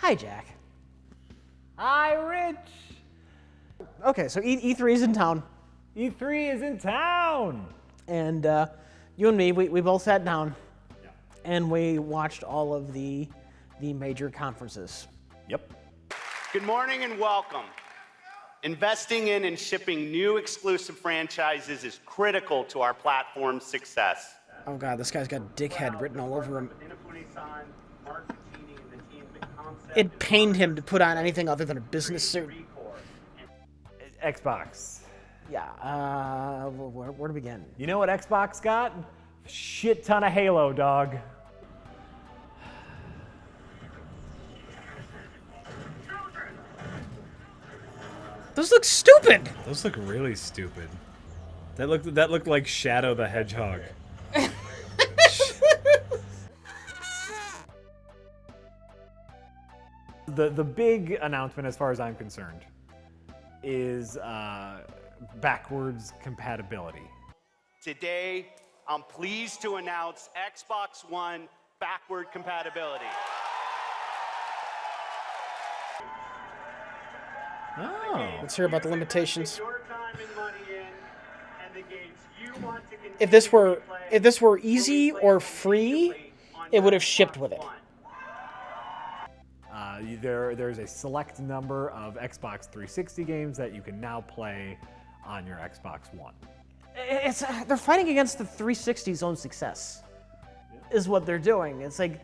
Hi, Jack. Hi, Rich. Okay, so E3 is in town. E3 is in town. And you and me, we both sat down and we watched all of the major conferences. Yep. Good morning and welcome. Investing in and shipping new exclusive franchises is critical to our platform's success. Oh God, this guy's got dickhead written all over him. It pained him to put on anything other than a business suit. Xbox. Yeah, where to begin? You know what Xbox got? Shit ton of Halo, dog. Those look stupid. Those look really stupid. That looked like Shadow the Hedgehog. The big announcement, as far as I'm concerned, is backwards compatibility. Today, I'm pleased to announce Xbox One backward compatibility. Oh. Let's hear about the limitations. If this were easy or free, it would have shipped with it. There's a select number of Xbox 360 games that you can now play on your Xbox One. They're fighting against the 360's own success, is what they're doing. It's like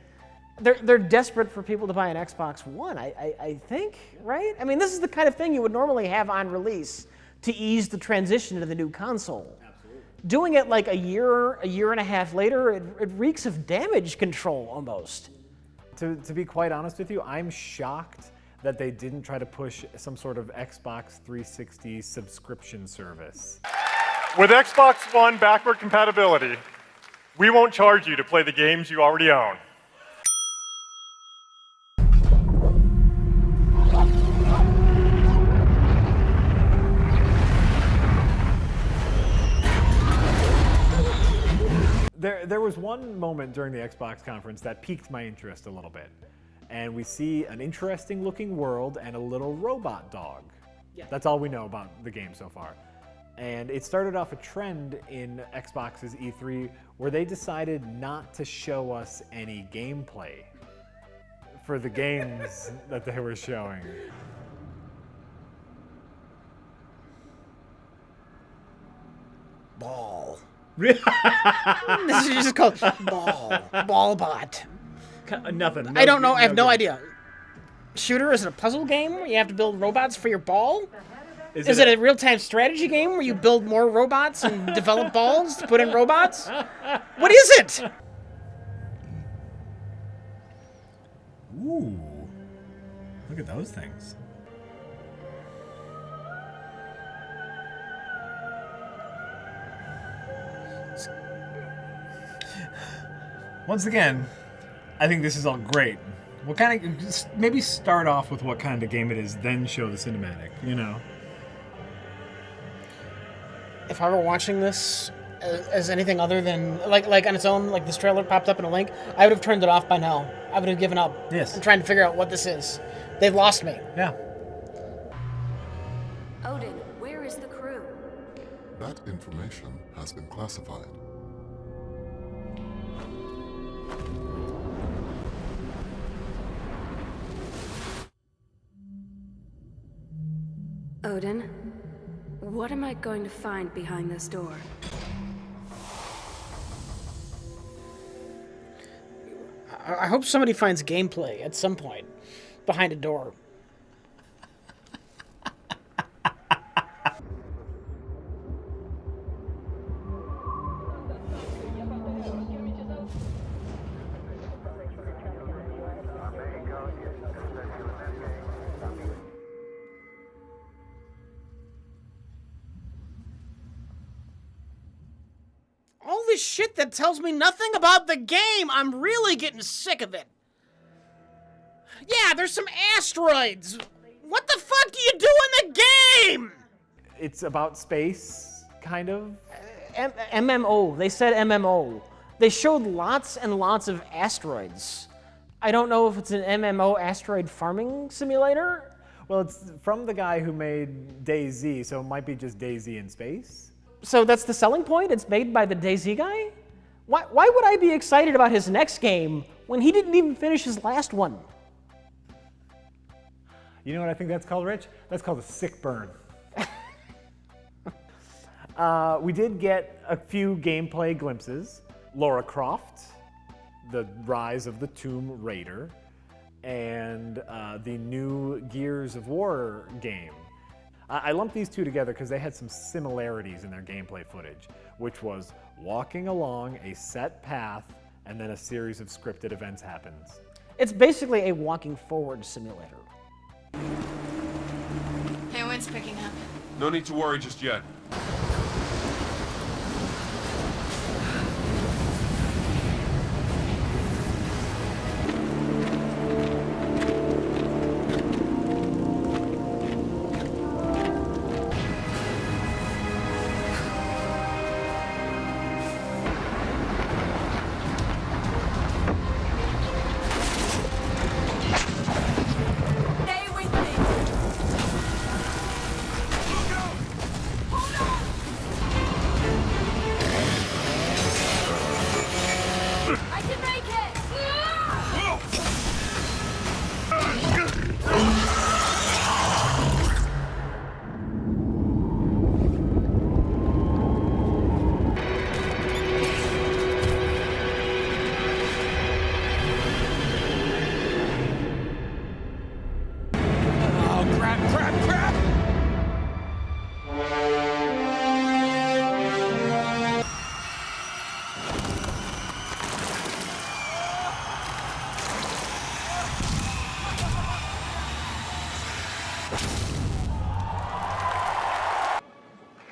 they're desperate for people to buy an Xbox One. I think, right? I mean, this is the kind of thing you would normally have on release to ease the transition to the new console. Absolutely. Doing it like a year and a half later, it reeks of damage control almost. To be quite honest with you, I'm shocked that they didn't try to push some sort of Xbox 360 subscription service. With Xbox One backward compatibility, we won't charge you to play the games you already own. There was one moment during the Xbox conference that piqued my interest a little bit. And we see an interesting looking world and a little robot dog. Yeah. That's all we know about the game so far. And it started off a trend in Xbox's E3 where they decided not to show us any gameplay for the games that they were showing. Ball. This is just called Ballbot. Nothing. I don't know. I have no idea. Shooter? Is it a puzzle game where you have to build robots for your ball? Is it a real-time strategy game where you build more robots and develop balls to put in robots? What is it? Ooh. Look at those things. Once again, I think this is all great. What kind of, maybe start off with what kind of game it is, then show the cinematic, you know? If I were watching this as anything other than, like on its own, like this trailer popped up in a link, I would have turned it off by now. I would have given up. Yes. I'm trying to figure out what this is. They've lost me. Yeah. Odin, where is the crew? That information has been classified. Odin, what am I going to find behind this door? I hope somebody finds gameplay at some point behind a door. All this shit that tells me nothing about the game. I'm really getting sick of it. Yeah, there's some asteroids. What the fuck do you do in the game? It's about space, kind of. MMO. They said MMO. They showed lots and lots of asteroids. I don't know if it's an MMO asteroid farming simulator. Well, it's from the guy who made DayZ, so it might be just DayZ in space. So that's the selling point? It's made by the DayZ guy? Why would I be excited about his next game when he didn't even finish his last one? You know what I think that's called, Rich? That's called a sick burn. We did get a few gameplay glimpses. Lara Croft, the Rise of the Tomb Raider, and the new Gears of War game. I lumped these two together because they had some similarities in their gameplay footage, which was walking along a set path and then a series of scripted events happens. It's basically a walking forward simulator. Hey, wind's picking up. No need to worry just yet.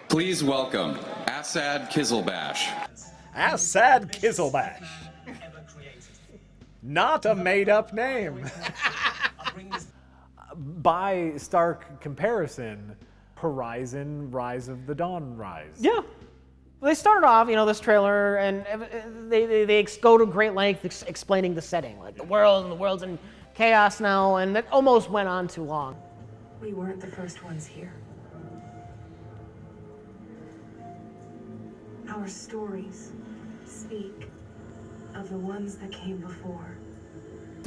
Please welcome Assad Kizilbash. Assad Kizilbash. Not a made-up name. By stark comparison, Horizon Rise of the Dawn Rise. Yeah. They started off, this trailer, and they go to great length explaining the setting, like the world's in chaos now, and it almost went on too long. We weren't the first ones here. Our stories speak of the ones that came before.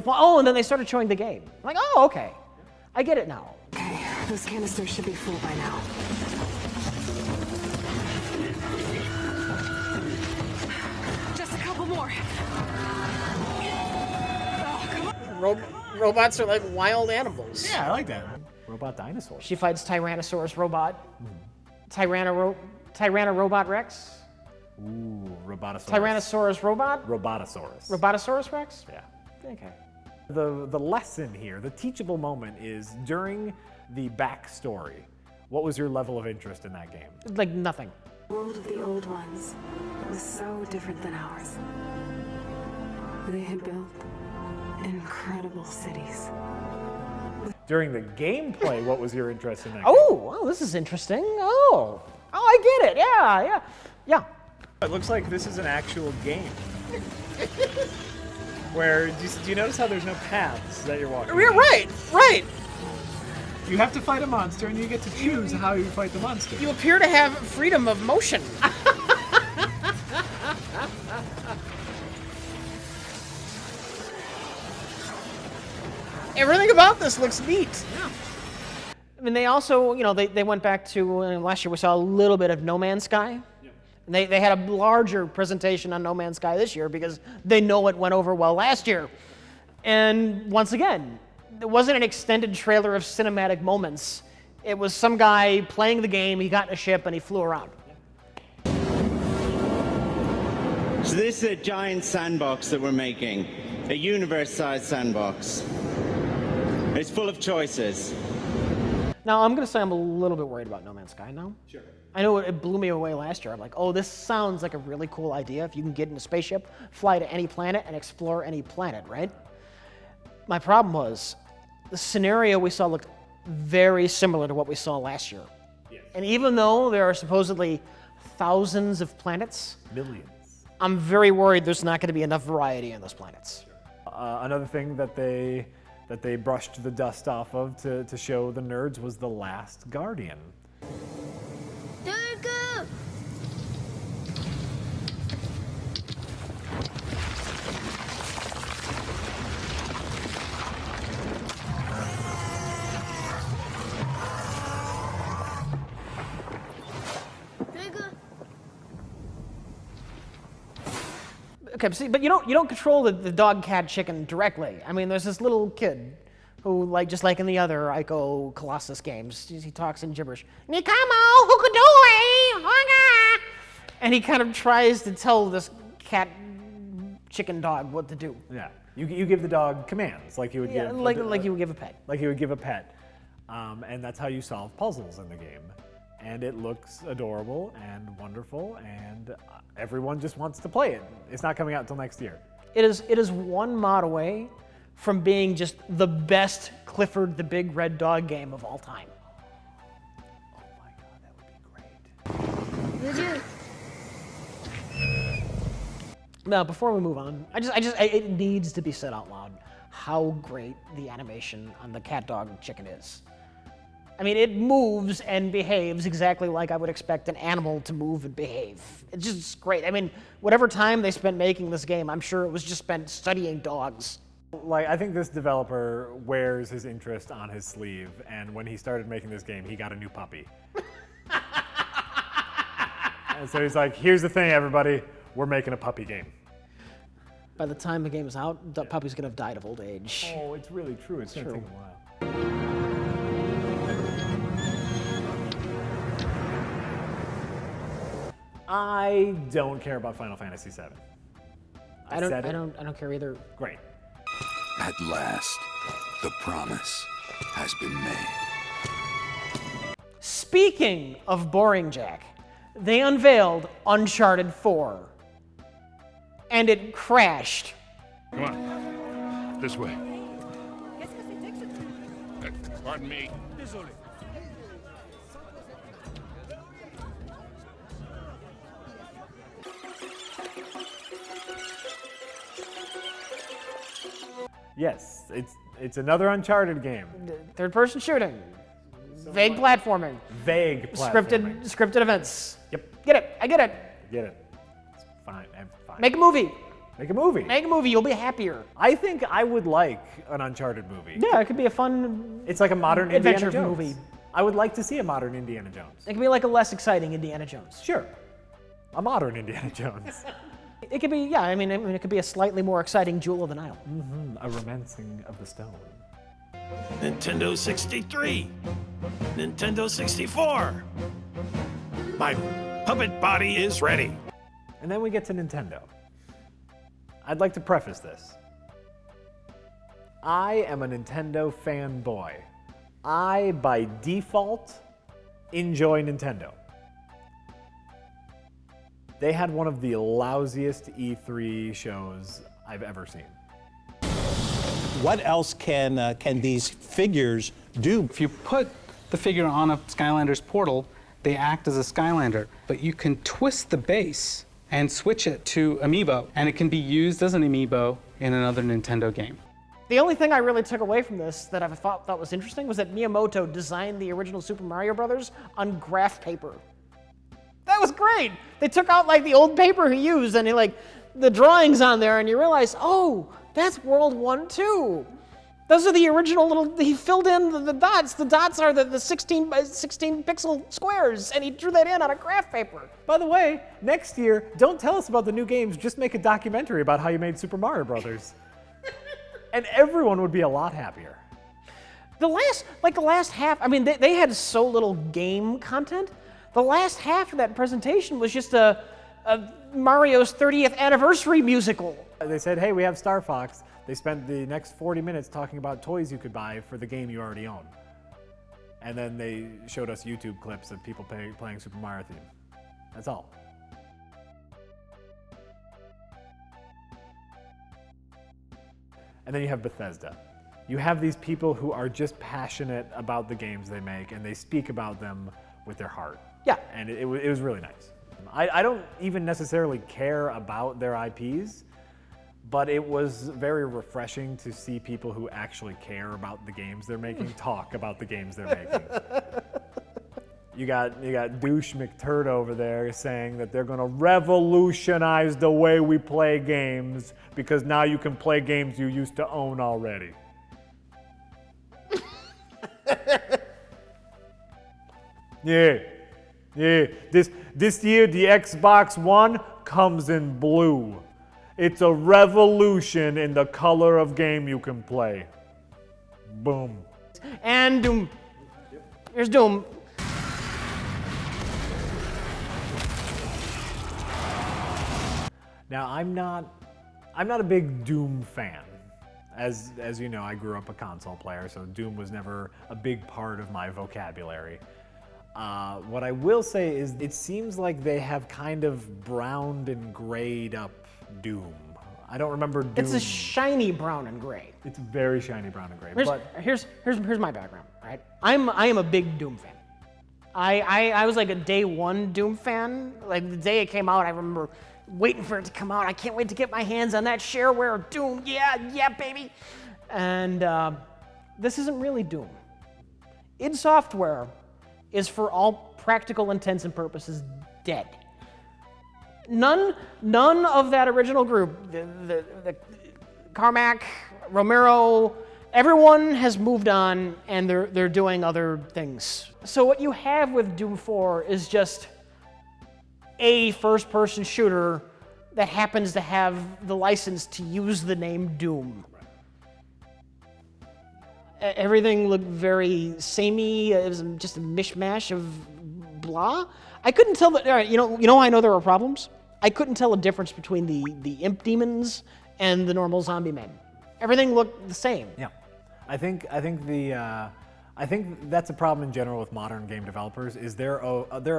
Oh, and then they started showing the game. I'm like, oh, okay. I get it now. Okay, those canisters should be full by now. Just a couple more. Oh, come on. Robots are like wild animals. Yeah, I like that. Robot dinosaurs. She fights Tyrannosaurus robot. Tyrannorobot Rex. Ooh, Robotosaurus. Tyrannosaurus robot. Robotosaurus. Robotosaurus Rex? Yeah. Okay. The lesson here, the teachable moment is during the backstory. What was your level of interest in that game? Like nothing. The world of the old ones was so different than ours. They had built incredible cities. During the gameplay, what was your interest in that game? Oh, this is interesting. Oh, I get it. Yeah. It looks like this is an actual game. Where, do you notice how there's no paths that you're walking? You're right. You have to fight a monster, and you get to choose how you fight the monster. You appear to have freedom of motion. Everything about this looks neat. Yeah. I mean, they also, they went back to, last year we saw a little bit of No Man's Sky. And they had a larger presentation on No Man's Sky this year because they know it went over well last year. And once again, it wasn't an extended trailer of cinematic moments. It was some guy playing the game, he got in a ship, and he flew around. So this is a giant sandbox that we're making, a universe-sized sandbox. It's full of choices. Now, I'm going to say I'm a little bit worried about No Man's Sky now. Sure. I know it blew me away last year. I'm like, oh, this sounds like a really cool idea. If you can get in a spaceship, fly to any planet, and explore any planet, right? My problem was the scenario we saw looked very similar to what we saw last year. Yes. And even though there are supposedly thousands of planets, millions, I'm very worried there's not going to be enough variety in those planets. Another thing that they brushed the dust off of to show the nerds was The Last Guardian. Okay, see, but you don't control the dog, cat, chicken directly. I mean, there's this little kid who, just like in the other Ico Colossus games, he talks in gibberish. Nikamo, hukadoi, honga! And he kind of tries to tell this cat, chicken dog what to do. Yeah, you give the dog commands like you would give like you would give a pet. Like you would give a pet, and that's how you solve puzzles in the game. And it looks adorable and wonderful, and everyone just wants to play it. It's not coming out until next year. It is one mod away from being just the best Clifford the Big Red Dog game of all time. Oh my God, that would be great. Now, before we move on, it needs to be said out loud how great the animation on the cat, dog, chicken is. I mean, it moves and behaves exactly like I would expect an animal to move and behave. It's just great. I mean, whatever time they spent making this game, I'm sure it was just spent studying dogs. I think this developer wears his interest on his sleeve, and when he started making this game, he got a new puppy. And so he's like, here's the thing, everybody, we're making a puppy game. By the time the game is out, the puppy's gonna have died of old age. Oh, it's really true. It's gonna take a while. I don't care about Final Fantasy VII. I don't care either. Great. At last, the promise has been made. Speaking of boring, Jack, they unveiled Uncharted 4. And it crashed. Come on. This way. Pardon me. Yes, it's another Uncharted game. Third-person shooting. Vague platforming. Vague platforming. Scripted events. Yep. Get it. I get it. Get it. It's fine. I'm fine. Make a movie. Make a movie. Make a movie. You'll be happier. I think I would like an Uncharted movie. Yeah, it could be a fun. It's like a modern adventure Indiana Jones movie. I would like to see a modern Indiana Jones. It could be like a less exciting Indiana Jones. Sure. A modern Indiana Jones. It could be, yeah. I mean, it could be a slightly more exciting Jewel of the Nile. Mm-hmm. A romancing of the stone. Nintendo 63. Nintendo 64. My puppet body is ready. And then we get to Nintendo. I'd like to preface this. I am a Nintendo fanboy. I, by default, enjoy Nintendo. They had one of the lousiest E3 shows I've ever seen. What else can these figures do? If you put the figure on a Skylander's portal, they act as a Skylander, but you can twist the base and switch it to Amiibo, and it can be used as an Amiibo in another Nintendo game. The only thing I really took away from this that I thought was interesting was that Miyamoto designed the original Super Mario Brothers on graph paper. That was great. They took out the old paper he used and the drawings on there, and you realize, oh, that's World 1 too. Those are the original he filled in the dots. The dots are the 16 by 16 pixel squares, and he drew that in on a graph paper. By the way, next year, don't tell us about the new games, just make a documentary about how you made Super Mario Brothers. And everyone would be a lot happier. The last half, I mean, they had so little game content. The last half of that presentation was just a Mario's 30th anniversary musical. They said, hey, we have Star Fox. They spent the next 40 minutes talking about toys you could buy for the game you already own. And then they showed us YouTube clips of people playing Super Mario theme. That's all. And then you have Bethesda. You have these people who are just passionate about the games they make, and they speak about them with their heart. Yeah. And it was really nice. I don't even necessarily care about their IPs, but it was very refreshing to see people who actually care about the games they're making talk about the games they're making. You got douche McTurd over there saying that they're gonna revolutionize the way we play games because now you can play games you used to own already. Yeah. This year the Xbox One comes in blue. It's a revolution in the color of game you can play. Boom. And Doom. Here's Doom. Now I'm not a big Doom fan. As you know, I grew up a console player, so Doom was never a big part of my vocabulary. What I will say is it seems like they have kind of browned and grayed up Doom. I don't remember Doom. It's a shiny brown and gray. It's very shiny brown and gray. Here's my background, right? I am a big Doom fan. I was like a day one Doom fan. Like the day it came out, I remember waiting for it to come out. I can't wait to get my hands on that shareware of Doom. Yeah, baby. And this isn't really Doom. id Software is, for all practical intents and purposes, dead. None of that original group, the Carmack, Romero, everyone has moved on and they're doing other things. So what you have with Doom 4 is just a first-person shooter that happens to have the license to use the name Doom. Everything looked very samey. It was just a mishmash of blah. I couldn't tell that. All right, you know, I know there were problems. I couldn't tell a difference between the imp demons and the normal zombie men. Everything looked the same. Yeah, I think that's a problem in general with modern game developers. Is they're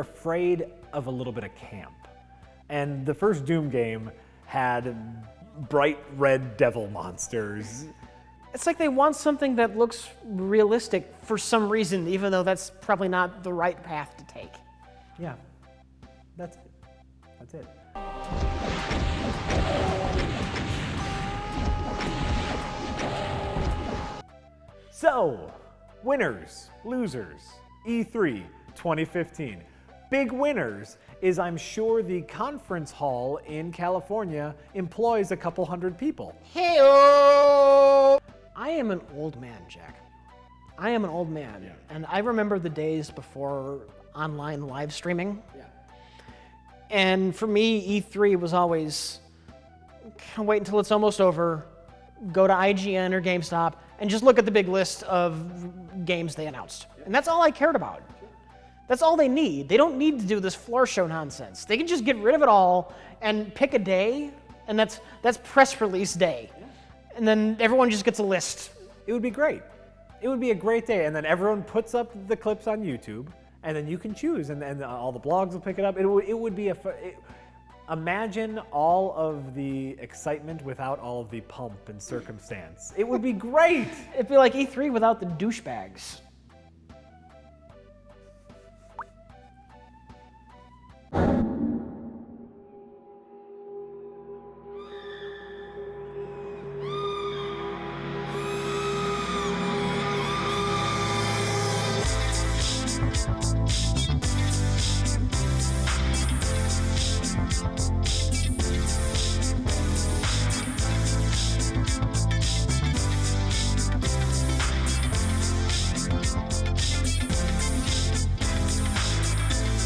afraid of a little bit of camp, and the first Doom game had bright red devil monsters. It's like they want something that looks realistic for some reason, even though that's probably not the right path to take. Yeah, that's it. So, winners, losers, E3 2015. Big winners is, I'm sure, the conference hall in California employs a couple hundred people. Hey-o! I am an old man, Jack. I am an old man. Yeah. And I remember the days before online live streaming. Yeah. And for me, E3 was always wait until it's almost over, go to IGN or GameStop, and just look at the big list of games they announced. Yeah. And that's all I cared about. Sure. That's all they need. They don't need to do this floor show nonsense. They can just get rid of it all and pick a day, and that's press release day. Yeah. And then everyone just gets a list. It would be great. It would be a great day, and then everyone puts up the clips on YouTube, and then you can choose, and all the blogs will pick it up. It would be imagine all of the excitement without all of the pomp and circumstance. It would be great. It'd be like E3 without the douchebags.